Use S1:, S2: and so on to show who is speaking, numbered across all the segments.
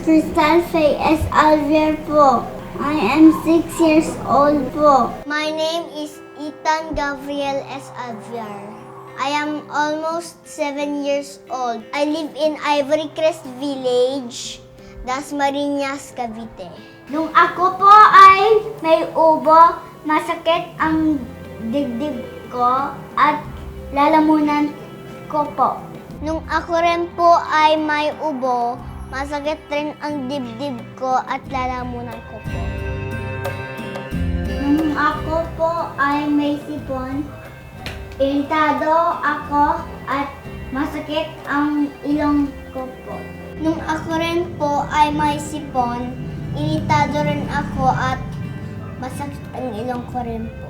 S1: Crystal Faye S. Alvier po. I am 6 years old po. My name is Ethan Gabriel S. Alvier. I am almost 7 years old. I live in Ivory Crest Village, Dasmariñas, Cavite. Nung ako po ay may ubo, masakit ang dibdib ko at lalamunan ko po. Nung ako rin po ay may ubo, masakit rin ang dibdib ko at lalamunan ko po. Nung ako po ay may sipon, iritado ako at masakit ang ilong ko po. Nung ako rin po ay may sipon, iritado rin ako at masakit ang ilong ko rin po.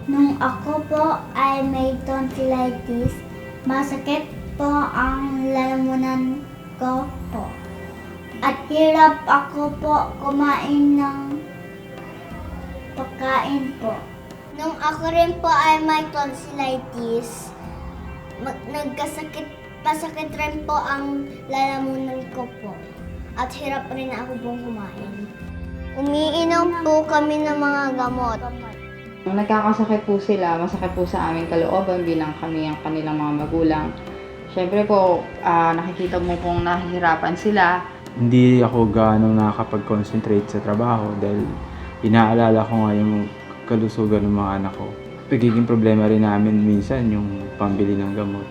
S1: Nung ako po ay may tonsillitis, masakit po ang lalamunan ko po. At hirap ako po kumain ng pagkain po. Nung ako rin po ay may tonsillitis, masakit rin po ang lalamunan ko po. At hirap rin ako pong kumain. Umiinom po kami ng mga gamot.
S2: Nung nagkakasakit po sila, masakit po sa aming kalooban bilang kami ang kanilang mga magulang. Siyempre po, nakikita mo pong nahihirapan sila.
S3: Hindi ako gaano nakakapag-concentrate sa trabaho dahil inaalala ko nga yung kalusugan ng mga anak ko. Nagiging problema rin namin minsan yung pambili ng gamot.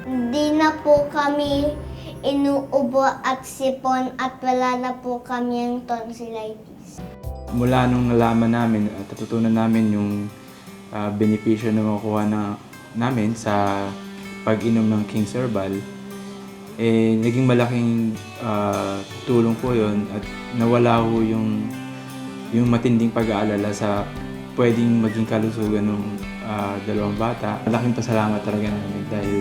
S1: Hindi na po kami inuubo at sipon at wala na po kami yung tonsillitis.
S3: Mula nung nalaman namin at natutunan namin yung benepisyo na makukuha namin sa pag-inom ng King's Herbal, naging malaking tulong po yon at nawala ho yung matinding pag-aalala sa pwedeng maging kalusugan ng dalawang bata. Malaking pasalamat talaga namin dahil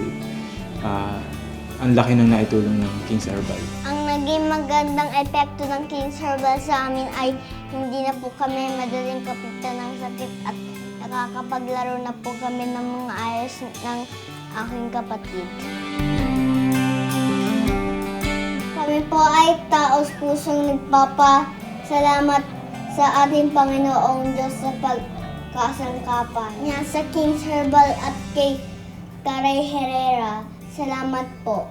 S3: ang laki nang naitulong ng King's Herbal.
S1: Ang naging magandang epekto ng King's Herbal sa amin ay hindi na po kami madaling kapitan ng sakit at nakakapaglaro na po kami ng mga ayos ng aking kapatid. Kami po ay taos-pusong nagpapasalamat sa ating Panginoong Diyos sa pagkasangkapan niya sa King's Herbal at kay Karay Herrera. Salamat po.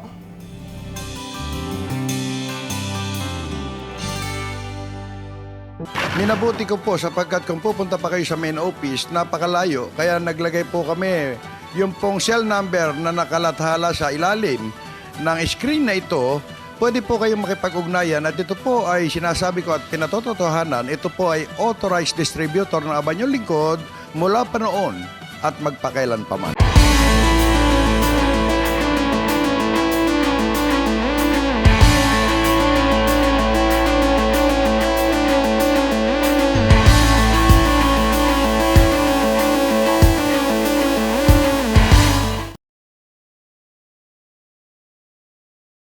S4: Minabuti ko po sapagkat kung pupunta pa kayo sa main office, napakalayo. Kaya naglagay po kami yung pong cell number na nakalathala sa ilalim ng screen na ito. Pwede po kayong makipag-ugnayan at ito po ay sinasabi ko at pinatotohanan, ito po ay authorized distributor ng Abanyong Lingkod mula pa noon at magpakailan pa man.